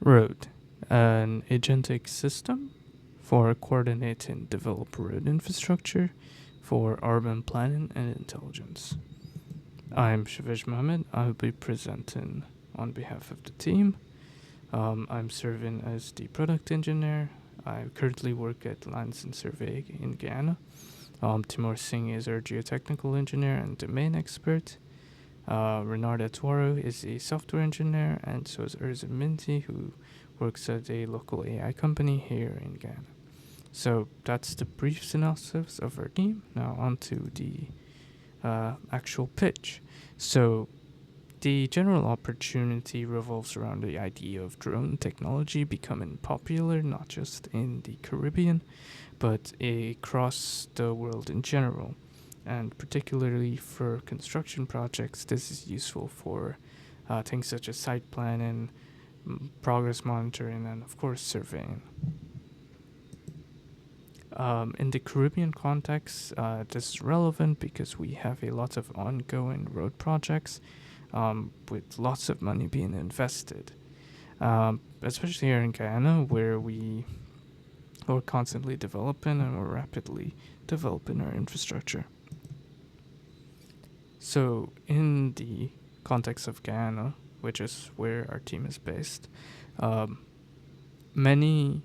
R.O.A.D, an agentic system for coordinating develop road infrastructure for urban planning and intelligence. I'm Shavish Mohammed. I'll be presenting on behalf of the team. I'm serving as the product engineer. I currently work at Lands and Survey in Ghana. Timur Singh is our geotechnical engineer and domain expert. Renard Etwaro is a software engineer, and so is Urza Minty, who works at a local AI company here in Ghana. So that's the brief synopsis of our team. Now on to the actual pitch. So the general opportunity revolves around the idea of drone technology becoming popular not just in the Caribbean, but across the world in general. And particularly for construction projects, this is useful for things such as site planning, progress monitoring, and of course surveying. In the Caribbean context, this is relevant because we have a lot of ongoing road projects with lots of money being invested, especially here in Guyana, where we're constantly developing and we're rapidly developing our infrastructure. So, in the context of Guyana, which is where our team is based, many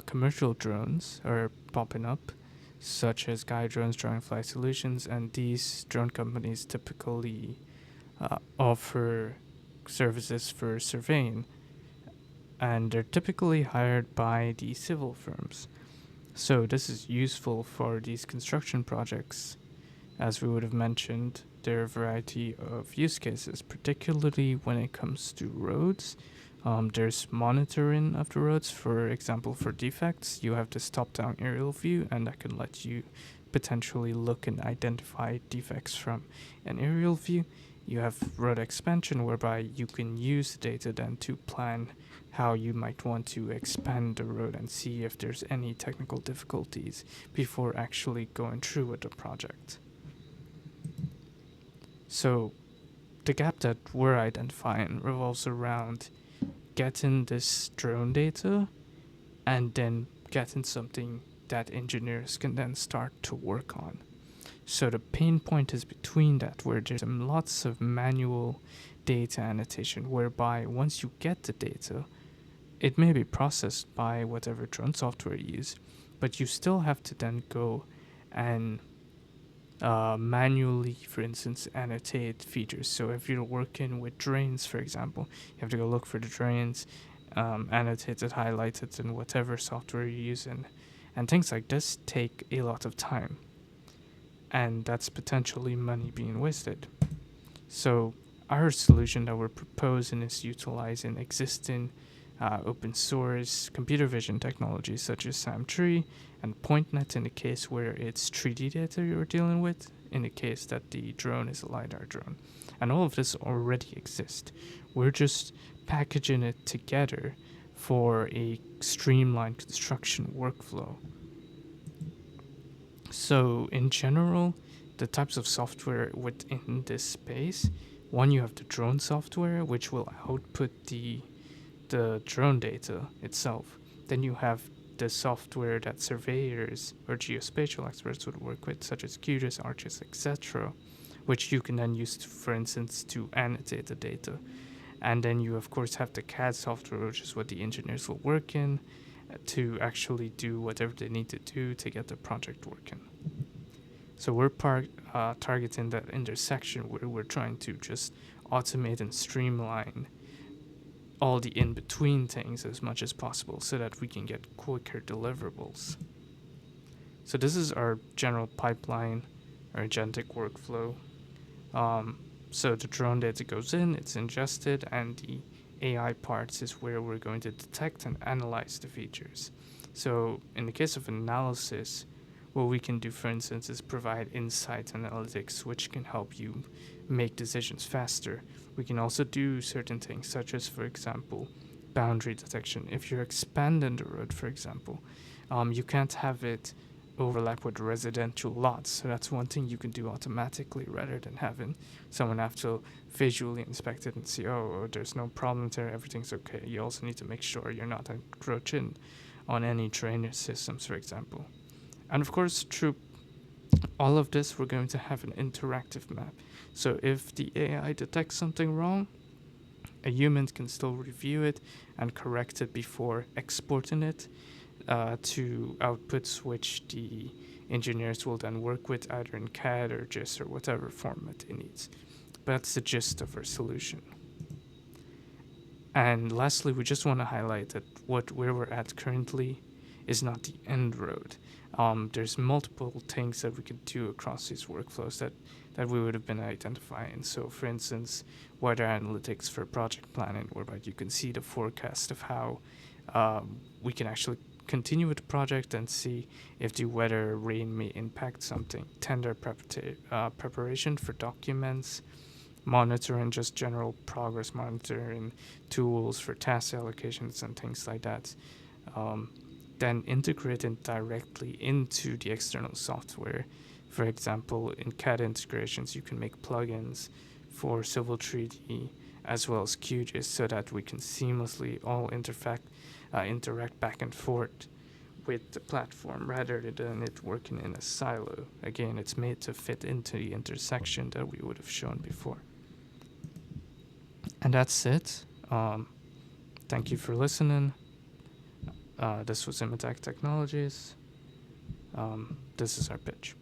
commercial drones are popping up, such as Guide Drones, Dragonfly Solutions, and these drone companies typically offer services for surveying, and they're typically hired by the civil firms. So this is useful for these construction projects. As we would have mentioned, there are a variety of use cases, particularly when it comes to roads. There's monitoring of the roads. For example, for defects, you have this top-down aerial view, and that can let you potentially look and identify defects from an aerial view. You have road expansion, whereby you can use the data then to plan how you might want to expand the road and see if there's any technical difficulties before actually going through with the project. So the gap that we're identifying revolves around getting this drone data and then getting something that engineers can then start to work on. So the pain point is between that, where there's lots of manual data annotation, whereby once you get the data, it may be processed by whatever drone software you use, but you still have to then go and manually, for instance, annotate features. So if you're working with drains, for example, you have to go look for the drains, annotate it, highlight it in whatever software you're using. And things like this take a lot of time. And that's potentially money being wasted. So our solution that we're proposing is utilizing existing open source computer vision technologies such as SAM3 and PointNet in the case where it's 3D data you're dealing with, in the case that the drone is a LiDAR drone. And all of this already exists. We're just packaging it together for a streamlined construction workflow. So in general, the types of software within this space, one, you have the drone software, which will output the drone data itself. Then you have the software that surveyors or geospatial experts would work with, such as QGIS, ArcGIS, etc., which you can then use, for instance, to annotate the data. And then you, of course, have the CAD software, which is what the engineers will work in to actually do whatever they need to do to get the project working. So we're targeting that intersection where we're trying to just automate and streamline all the in-between things as much as possible so that we can get quicker deliverables. So this is our general pipeline, our agentic workflow. So the drone data goes in, it's ingested, and the AI parts is where we're going to detect and analyze the features. So in the case of analysis, what we can do, for instance, is provide insight analytics, which can help you make decisions faster. We can also do certain things, such as, for example, boundary detection. If you're expanding the road, for example, you can't have it overlap with residential lots. So that's one thing you can do automatically rather than having someone have to visually inspect it and see, oh, there's no problem there, everything's okay. You also need to make sure you're not encroaching on any drainage systems, for example. And of course, through all of this, we're going to have an interactive map. So if the AI detects something wrong, a human can still review it and correct it before exporting it to outputs which the engineers will then work with either in CAD or GIS or whatever format it needs. But that's the gist of our solution. And lastly, we just want to highlight that where we're at currently is not the end road. There's multiple things that we could do across these workflows that we would have been identifying. So, for instance, weather analytics for project planning, whereby you can see the forecast of how we can actually continue with the project and see if the weather or rain may impact something. Tender preparation for documents, monitoring just general progress monitoring, tools for task allocations and things like that. Then integrating directly into the external software. For example, in CAD integrations, you can make plugins for Civil 3D as well as QGIS so that we can seamlessly all interact back and forth with the platform rather than it working in a silo. Again, it's made to fit into the intersection that we would have shown before. And that's it. Thank you for listening. This was ImatakaTechnologies. This is our pitch.